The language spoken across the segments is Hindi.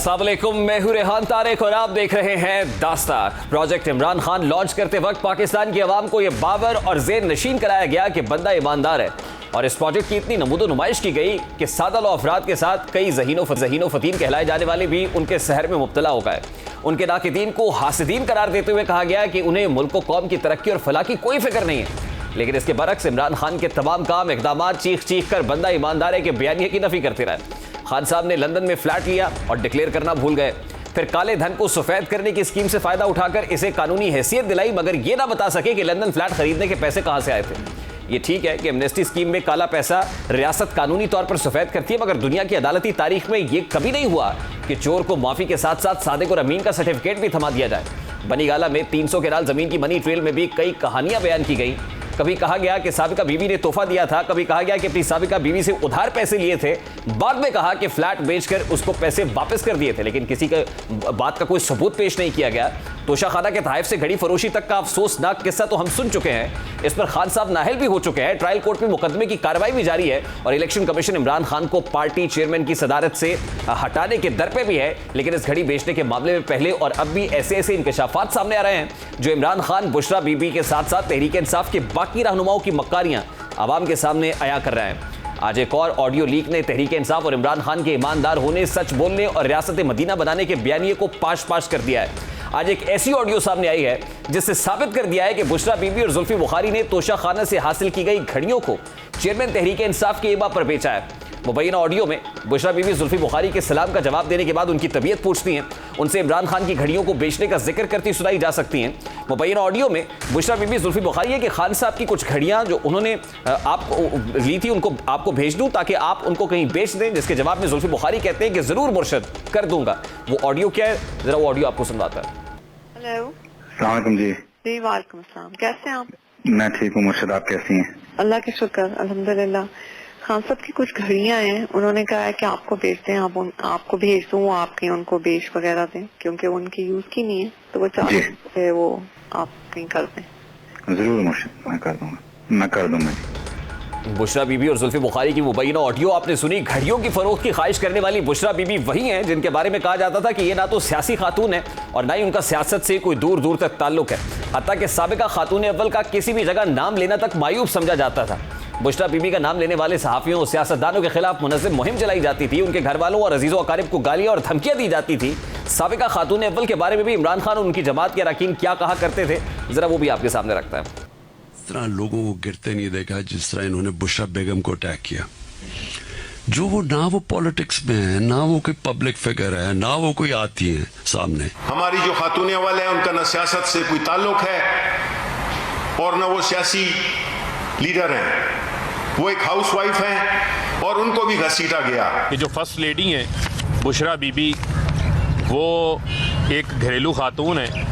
अस्सलाम वालेकुम, मैं हूं रेहान तारिक और आप देख रहे हैं दास्तान। प्रोजेक्ट इमरान खान लॉन्च करते वक्त पाकिस्तान की आवाम को यह बावर और ज़ेन नशीन कराया गया कि बंदा ईमानदार है और इस प्रोजेक्ट की इतनी नमूदो नुमाइश की गई कि सादा लो अफराद के साथ कई ज़हीनो फतीन कहलाए जाने वाले भी उनके सहर में मुब्तला हो गए। उनके नाकिदीन को हासिदीन करार देते हुए कहा गया कि उन्हें मुल्क व कौम की तरक्की और फलाह की कोई फिक्र नहीं है। लेकिन इसके बरक्स इमरान खान के तमाम काम इकदाम चीख चीख कर बंदा ईमानदार है के बयानिए की नफी करते रहे। खान साहब ने लंदन में फ्लैट लिया और डिक्लेयर करना भूल गए, फिर काले धन को सफेद करने की स्कीम से फायदा उठाकर इसे कानूनी हैसियत दिलाई, मगर यह ना बता सके कि लंदन फ्लैट खरीदने के पैसे कहां से आए थे। ये ठीक है कि एमनेस्टी स्कीम में काला पैसा रियासत कानूनी तौर पर सफेद करती है, मगर दुनिया की अदालती तारीख में यह कभी नहीं हुआ कि चोर को माफी के साथ साथ सादिक और अमीन का सर्टिफिकेट भी थमा दिया जाए। बनीगाला में 300 के नाल जमीन की मनी ट्रेल में भी कई कहानियां बयान की गई। कभी कहा गया कि साबिका बीवी ने तोहफा दिया था, कभी कहा गया कि अपनी साबिका बीवी से उधार पैसे लिए थे, बाद में कहा कि फ्लैट बेचकर उसको पैसे वापस कर दिए थे, लेकिन किसी का बात का कोई सबूत पेश नहीं किया गया। तोशाखाना के तहफ से घड़ी फरोशी तक का अफसोसनाक किस्सा तो हम सुन चुके हैं। इस पर खान साहब नाहल भी हो चुके हैं। ट्रायल कोर्ट में मुकदमे की कार्रवाई भी जारी है और इलेक्शन कमीशन इमरान खान को पार्टी चेयरमैन की सदारत से हटाने के दर पे भी है। लेकिन इस घड़ी बेचने के मामले में पहले और अब भी ऐसे इंकशाफात सामने आ रहे हैं जो इमरान खान, बुशरा बीबी के साथ साथ तहरीक इंसाफ के बाकी रहनुमाओं की मक्कारियां आवाम के सामने आया कर रहे हैं। आज एक और ऑडियो लीक ने तहरीक इंसाफ और इमरान खान के ईमानदार होने, सच बोलने और रियासत मदीना बनाने के बयानिए को पाश पाश कर दिया है। आज एक ऐसी ऑडियो सामने आई है जिससे साबित कर दिया है कि बुशरा बीबी और जुल्फी बुखारी ने तोशाखाना से हासिल की गई घड़ियों को चेयरमैन तहरीक इंसाफ के इबा पर बेचा है। मुबैना ऑडियो में बुशरा बीबी जुल्फी बुखारी के सलाम का जवाब देने के बाद उनकी तबीयत पूछती हैं, उनसे इमरान खान की घड़ियों को बेचने का जिक्र करती सुनाई जा सकती हैं। मुबैना ऑडियो में बुशरा बीबी जुल्फी बुखारी है कि खान साहब की कुछ घड़ियां जो उन्होंने आपको ली थी उनको आपको भेज दूं ताकि आप उनको कहीं बेच दें, जिसके जवाब में जुल्फी बुखारी कहते हैं कि जरूर मुर्शद कर दूंगा। वो ऑडियो क्या है, जरा वो ऑडियो आपको सुनवाता है। हेलो, अस्सलाम वालेकुम जी। जी वालेकुम अस्सलाम, कैसे हैं आप? मैं ठीक हूँ मुर्शद, आप कैसी हैं? अल्लाह के शुक्र, अल्हम्दुलिल्लाह। खान साहब की कुछ घड़ियां हैं, उन्होंने कहा है कि आपको बेच दें, आपको भेज दूं, आप कहीं उनको बेच वगैरह दें क्योंकि उनकी यूज की नहीं है, तो वो चाहते हैं वो आप कहीं कर दें। जरूर मुर्शद, मैं कर दूंगा, मैं कर दूंगा। बुशरा बीबी और जुल्फी बुखारी की मुबैना ऑडियो आपने सुनी। घड़ियों की फरोख्त की ख्वाहिश करने वाली बुशरा बीबी वही हैं जिनके बारे में कहा जाता था कि ये ना तो सियासी खातून है और ना ही उनका सियासत से कोई दूर दूर तक ताल्लुक है। हत्ता कि साबिका खातून अव्वल का किसी भी जगह नाम लेना तक मायूब समझा जाता था। बुशरा बीबी का नाम लेने वाले सहाफियों और सियासतदानों के खिलाफ मुनज़्ज़म मुहिम चलाई जाती थी। उनके घर वालों और अजीज़ों अकारिब को गालियां और धमकियां दी जाती थी। साबिका खातून अव्वल के बारे में भी इमरान खान और उनकी जमात के अरकान क्या कहा करते थे, जरा वो भी आपके सामने रखता है। इस तरह लोगों को गिरते नहीं देखा जिस तरह इन्होंने बुशरा बेगम को अटैक किया। जो वो ना वो पॉलिटिक्स में है, ना वो कोई पब्लिक फिगर है, ना वो कोई आती है सामने। हमारी जो खातून अव्वल है उनका न सियासत से कोई ताल्लुक है और न वो सियासी लीडर हैं, वो एक हाउसवाइफ हैं और उनको भी घसीटा गया। ये जो फर्स्ट लेडी हैं बुशरा बीबी, वो एक घरेलू खातून है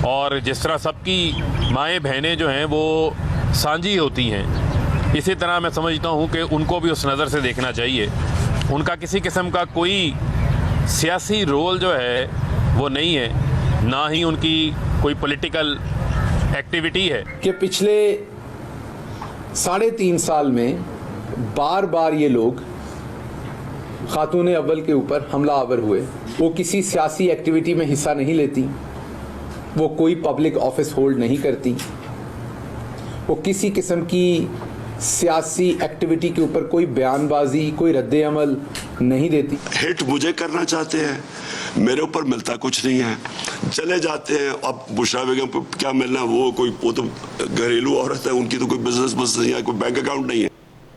और जिस तरह सबकी माएँ बहनें जो हैं वो सांझी होती हैं, इसी तरह मैं समझता हूँ कि उनको भी उस नज़र से देखना चाहिए। उनका किसी किस्म का कोई सियासी रोल जो है वो नहीं है, ना ही उनकी कोई पॉलिटिकल एक्टिविटी है। कि पिछले 3.5 साल में बार बार ये लोग खातून अव्वल के ऊपर हमला आवर हुए। वो किसी सियासी एक्टिविटी में हिस्सा नहीं लेती, वो कोई पब्लिक ऑफिस होल्ड नहीं करती, वो किसी किस्म की सियासी एक्टिविटी के ऊपर कोई बयानबाजी, कोई रद्द अमल नहीं देती। हिट मुझे करना चाहते हैं, मेरे ऊपर मिलता कुछ नहीं है, चले जाते हैं। अब बुशरा बेगम को क्या मिलना, वो तो घरेलू औरत है, उनकी तो कोई बिजनेस या कोई बैंक अकाउंट नहीं है।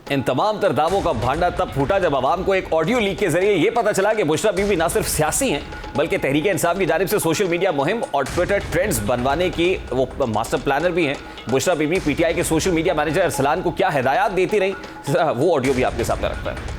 इन तमाम तर दावों का भांडा तब फूटा जब आवाम को एक ऑडियो लीक के जरिए यह पता चला कि बुशरा बीबी ना सिर्फ सियासी हैं बल्कि तहरीक इंसाफ की जानिब से सोशल मीडिया मुहिम और ट्विटर ट्रेंड्स बनवाने की वो मास्टर प्लानर भी हैं। बुशरा बीबी पीटीआई के सोशल मीडिया मैनेजर अरसलान को क्या हिदायत देती रही, वो ऑडियो भी आपके सामने रखता है।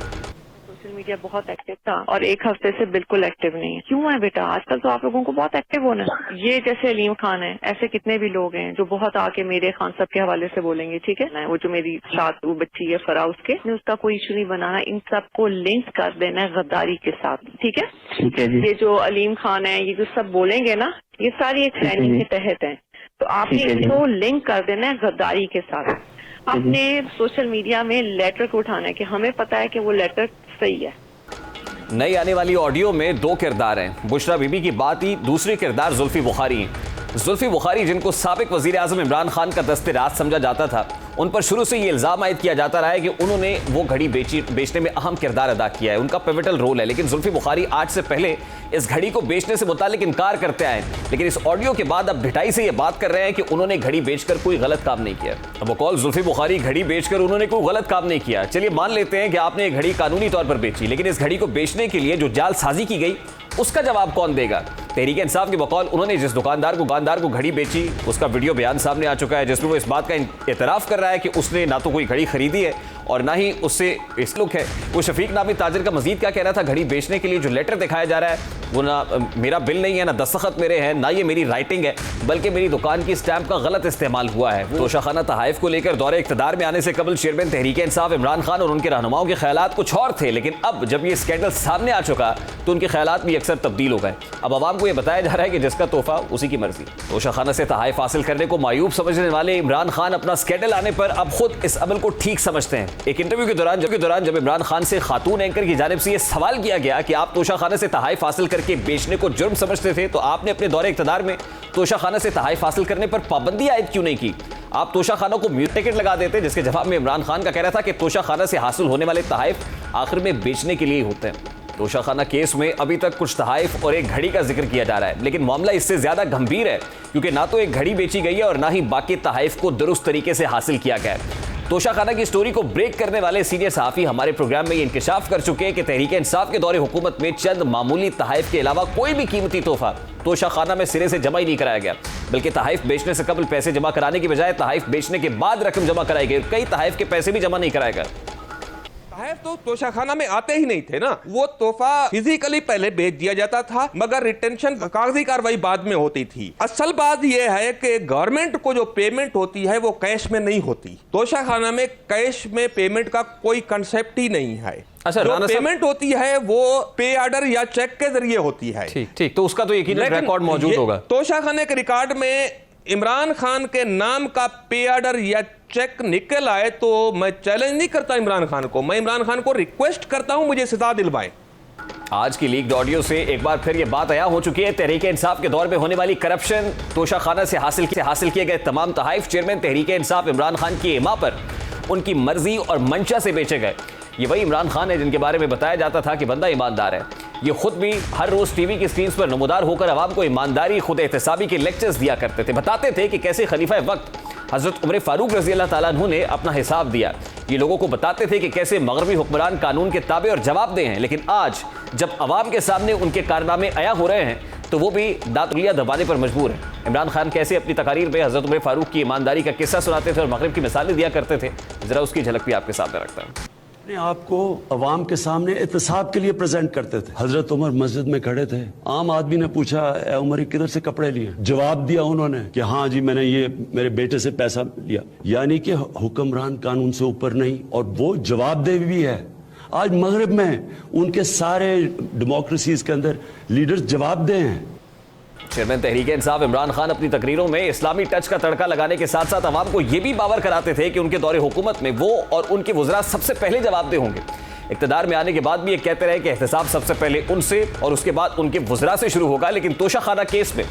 सोशल मीडिया बहुत एक्टिव था और एक हफ्ते से बिल्कुल एक्टिव नहीं है। क्यों है बेटा? आजकल तो आप लोगों को बहुत एक्टिव होना है। ये जैसे अलीम खान है, ऐसे कितने भी लोग हैं जो बहुत आके मेरे खान साहब के हवाले से बोलेंगे, ठीक है। वो जो मेरी साथ वो बच्ची है फरा, उसके उसका कोई इशू नहीं बनाना, इन सबको लिंक कर देना है गद्दारी के साथ, ठीक है। ठीक है जी। ये जो अलीम खान है, ये जो सब बोलेंगे ना, ये सारी एक प्लानिंग के तहत है, तो आपने इसको लिंक कर देना है गद्दारी के साथ। आपने सोशल मीडिया में लेटर को उठाना है कि हमें पता है कि वो लेटर सही है, नई आने वाली ऑडियो में दो किरदार हैं। बुशरा बीबी की बात ही दूसरी किरदार जुल्फी बुखारी हैं। जुल्फी बुखारी, जिनको साबिक वजीर आजम इमरान खान का दस्ते राज समझा जाता था, उन पर शुरू से ये इल्ज़ाम आयद किया जाता रहा है कि उन्होंने वो घड़ी बेचने में अहम किरदार अदा किया है, उनका पिवटल रोल है। लेकिन जुल्फी बुखारी आज से पहले इस घड़ी को बेचने से मुतालिक इनकार करते आए, लेकिन इस ऑडियो के बाद अब ढिठाई से ये बात कर रहे हैं कि उन्होंने घड़ी बेचकर कोई गलत काम नहीं किया। अब कॉल जुल्फी बुखारी घड़ी बेचकर उन्होंने कोई गलत काम नहीं किया। चलिए मान लेते हैं कि आपने ये घड़ी कानूनी तौर पर बेची, लेकिन इस घड़ी को बेचने के लिए जो जालसाजी की गई उसका जवाब कौन देगा? तहरीक इंसाफ के बकौल उन्होंने जिस दुकानदार को घड़ी बेची, उसका वीडियो बयान सामने आ चुका है, जिसमें वो इस बात का एतराफ़ कर रहा है कि उसने ना तो कोई घड़ी खरीदी है और ना ही उससे इसलुक है। वो शफीक नामी ताजिर का मजीद क्या कहना था, घड़ी बेचने के लिए जो लेटर दिखाया जा रहा है वो ना मेरा बिल नहीं है, ना दस्तखत मेरे हैं, ना ये मेरी राइटिंग है, बल्कि मेरी दुकान की स्टैंप का गलत इस्तेमाल हुआ है। तोशाखाना तहाइफ को लेकर दौरे इख्तिदार में आने से कबल चेयरमैन तहरीक इंसाफ इमरान खान और उनके रहनुमाओं के ख्यालात कुछ और थे, लेकिन अब जब ये स्कैंडल सामने आ चुका तो उनके ख्यालात भी अक्सर तब्दील हो गए। अब आवाम को यह बताया जा रहा है कि जिसका तोहफा उसी की मर्जी। तोशाखाना से तहाइफ हासिल करने को मायूब समझने वाले इमरान खान अपना स्कैंडल आने पर अब खुद इस अमल को ठीक समझते हैं। एक इंटरव्यू के दौरान जब इमरान खान से खातून एंकर की जानिब से यह सवाल किया गया कि आप तोशाखाना से तहाइफ हासिल करके बेचने को जुर्म समझते थे, तो आपने अपने दौरे इख्तिदार में तोशाखाना से तहाइफ हासिल करने पर पाबंदी आयद क्यों नहीं की? आप तोशाखाना को म्यूट टिकट लगा देते। जिसके जवाब में इमरान खान का कहना था कि तोशाखाना से हासिल होने वाले तहाइफ आखिर में बेचने के लिए होते हैं। तोशाखाना केस में अभी तक कुछ तहाइफ और एक घड़ी का जिक्र किया जा रहा है, लेकिन मामला इससे ज्यादा गंभीर है, क्योंकि ना तो एक घड़ी बेची गई है और ना ही बाकी तहाइफ को दुरुस्त तरीके से हासिल किया गया है। तोशाखाना की स्टोरी को ब्रेक करने वाले सीनियर सहाफी हमारे प्रोग्राम में ये इंकशाफ कर चुके हैं कि तहरीक इंसाफ के दौरे हुकूमत में चंद मामूली तहाइफ के अलावा कोई भी कीमती तोहफा तोशाखाना में सिरे से जमा ही नहीं कराया गया, बल्कि तहाइफ बेचने से कबल पैसे जमा कराने की बजाय तहाइफ बेचने के बाद रकम जमा कराई गई। कई तहाइफ के पैसे भी जमा नहीं कराए गए। तो तोशाखाना में आते ही नहीं थे ना, वो तोहफा फिजिकली पहले बेच दिया जाता था, मगर रिटेंशन कागजी कार्रवाई बाद में होती थी। असल बात यह है कि गवर्नमेंट को जो पेमेंट होती है वो कैश में नहीं होती। तोशाखाना में कैश में पेमेंट का कोई कंसेप्ट ही नहीं है। अच्छा, जो पेमेंट होती है वो पे ऑर्डर या चेक के जरिए होती है। ठीक, तो उसका तो यकीनन रिकॉर्ड मौजूद होगा। तोशाखाने के रिकॉर्ड में इमरान खान के नाम का पे ऑर्डर या चेक निकल आए तो मैं चैलेंज नहीं करता इमरान खान को, मैं इमरान खान को रिक्वेस्ट करता हूं मुझे सजा दिलवाएं। आज की लीक्ड ऑडियो से एक बार फिर यह बात अयां हो चुकी है, तहरीक इंसाफ के दौर में होने वाली करप्शन, तोशाखाना से हासिल किए गए तमाम तहाइफ चेयरमैन तहरीक इंसाफ इमरान खान की इमा पर उनकी मर्जी और मंशा से बेचे गए। ये वही इमरान खान है जिनके बारे में बताया जाता था कि बंदा ईमानदार है। ये खुद भी हर रोज टीवी की स्क्रीन पर नमूदार होकर अवाम को ईमानदारी, खुद एहतसाबी के लेक्चर्स दिया करते थे, बताते थे कि कैसे खलीफा वक्त हजरत उमर फारूक रजी अल्लाह ताला अन्हु ने अपना हिसाब दिया। ये लोगों को बताते थे कि कैसे मगरबी हुक्मरान कानून के ताबे और जवाबदेह हैं, लेकिन आज जब अवाम के सामने उनके कारनामे अया हो रहे हैं तो वो भी दातुलिया दबाने पर मजबूर है। इमरान खान कैसे अपनी तकारीर में हजरत उमर फारूक की ईमानदारी का किस्सा सुनाते थे और मगरिब की मिसालें दिया करते थे, जरा उसकी झलक भी आपके सामने रखता हूं। अपने आप को अवाम के सामने एहतसाब के लिए प्रेजेंट करते थे। हजरत उमर मस्जिद में खड़े थे, आम आदमी ने पूछा ए उमर किधर से कपड़े लिए? जवाब दिया उन्होंने कि हाँ जी मैंने ये मेरे बेटे से पैसा लिया। यानी कि हुक्मरान कानून से ऊपर नहीं, और वो जवाबदेह भी है। आज मगरिब में उनके सारे डेमोक्रेसीज के अंदर लीडर्स जवाबदेह हैं। चेयरमैन तहरीक इंसाफ इमरान खान अपनी तकरीरों में इस्लामी टच का तड़का लगाने के साथ साथ अवाम को यह भी बावर कराते थे कि उनके दौरे हुकूमत में वो और उनके वज़रा सबसे पहले जवाबदेह होंगे। इक़्तिदार में आने के बाद भी ये कहते रहे कि एहतसाब सबसे पहले उनसे और उसके बाद उनके वज़रा से शुरू होगा, लेकिन तोशाखाना केस में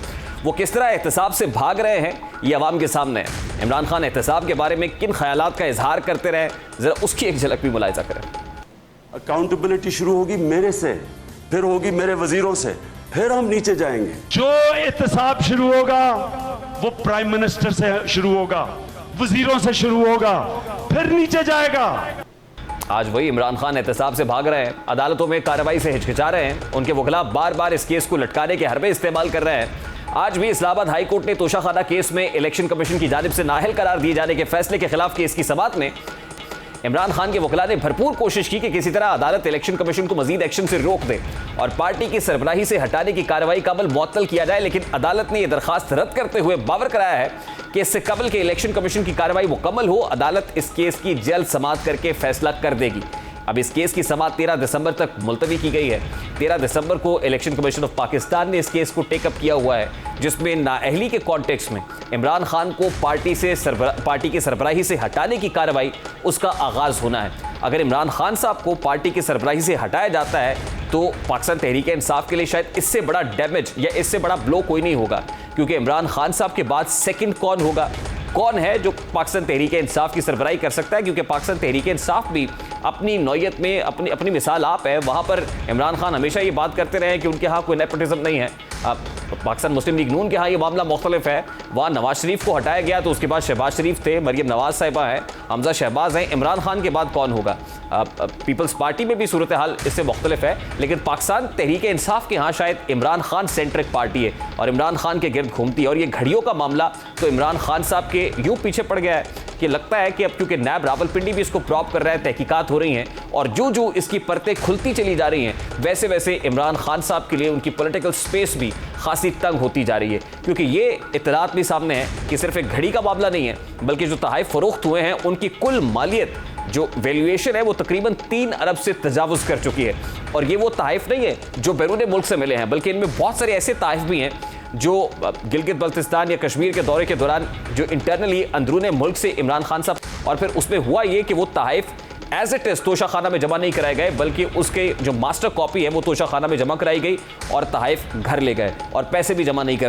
वो किस तरह एहतसाब से भाग रहे हैं ये अवाम के सामने है। इमरान खान एहतसाब के बारे में किन ख्यालात का इजहार करते रहे, जरा उसकी एक झलक भी मुलाहिजा करें। अकाउंटेबिलिटी शुरू होगी मेरे से, फिर होगी मेरे वजीरों से, फिर हम नीचे जाएंगे। जो एहतसाब शुरू होगा वो प्राइम मिनिस्टर से शुरू होगा, वजीरों से शुरू होगा, फिर नीचे जाएगा। आज वही इमरान खान एहतसाब से भाग रहे हैं, अदालतों में कार्रवाई से हिचकिचा रहे हैं, उनके वकला बार बार इस केस को लटकाने के हरबे इस्तेमाल कर रहे हैं। आज भी इस्लामाबाद हाई कोर्ट ने तोशाखाना केस में इलेक्शन कमीशन की जानिब से नाअहल करार दिए जाने के फैसले के खिलाफ केस की समाअत में इमरान खान के वकला ने भरपूर कोशिश की कि किसी तरह अदालत इलेक्शन कमीशन को मजीद एक्शन से रोक दे और पार्टी की सरबराही से हटाने की कार्रवाई का अमल मुअत्तल किया जाए, लेकिन अदालत ने यह दरखास्त रद्द करते हुए बावर कराया है कि इससे कबल के इलेक्शन कमीशन की कार्रवाई मुकम्मल हो, अदालत इस केस की जल्द समाअत करके फैसला कर देगी। अब इस केस की समाअत 13 दिसंबर तक मुलतवी की गई है। 13 दिसंबर को इलेक्शन कमीशन ऑफ पाकिस्तान ने इस केस को टेकअप किया हुआ है, जिसमें नाअहली के कॉन्टेक्स्ट में इमरान खान को पार्टी की सरबराही से हटाने की कार्रवाई उसका आगाज होना है। अगर इमरान खान साहब को पार्टी की सरबराही से हटाया जाता है तो पाकिस्तान तहरीक इंसाफ के लिए शायद इससे बड़ा डैमेज या इससे बड़ा ब्लो कोई नहीं होगा, क्योंकि इमरान खान साहब के बाद सेकंड कौन होगा, कौन है जो पाकिस्तान तहरीक इंसाफ की सरबराही कर सकता है। क्योंकि पाकिस्तान तहरीक इंसाफ भी अपनी नौयत में अपनी मिसाल आप है। वहाँ पर इमरान खान हमेशा ये बात करते रहे कि उनके यहाँ कोई नेपोटिज्म नहीं है। पाकिस्तान मुस्लिम लीग नून के यहाँ ये मामला मुख्तलिफ है। वहाँ नवाज शरीफ को हटाया गया तो उसके बाद शहबाज शरीफ थे, मरियम नवाज साहिबा हैं, हमजा शहबाज हैं। इमरान खान के बाद कौन होगा? पीपल्स पार्टी में भी सूरत हाल इससे मुख्तलिफ है, लेकिन पाकिस्तान तहरीक इंसाफ के यहाँ शायद इमरान खान सेंट्रिक पार्टी है और इमरान खान के गिर्द घूमती है। और ये घड़ियों का मामला तो इमरान खान साहब के यूं पीछे पड़ गया है कि लगता है कि अब क्योंकि नैब रावलपिंडी भी इसको प्रॉप कर रहा है, तहकीकात हो रही हैं और जो जो इसकी परतें खुलती चली जा रही हैं, वैसे वैसे इमरान खान साहब के लिए उनकी पॉलिटिकल स्पेस भी खासी तंग होती जा रही है। क्योंकि ये इतलात भी सामने है कि सिर्फ एक घड़ी का मामला नहीं है, बल्कि जो तहाइफ फरोख्त हुए हैं उनकी कुल मालियत जो वैल्यूएशन है वो तकरीबन 3 अरब से तजावुज़ कर चुकी है। और ये वो तहाइफ नहीं है जो बैरून मुल्क से मिले हैं, बल्कि इनमें बहुत सारे ऐसे तहाइफ भी हैं जो गिलगित बल्तिस्तान या कश्मीर के दौरे के दौरान जो इंटरनली अंदरूने मुल्क से इमरान खान साहब, और फिर उसमें हुआ ये कि वो तहाइफ एज इट इज़ तोशा खाना में जमा नहीं कराए गए, बल्कि उसके जो मास्टर कॉपी है वो तोशा खाना में जमा कराई गई और तहाइफ घर ले गए और पैसे भी जमा नहीं कराए।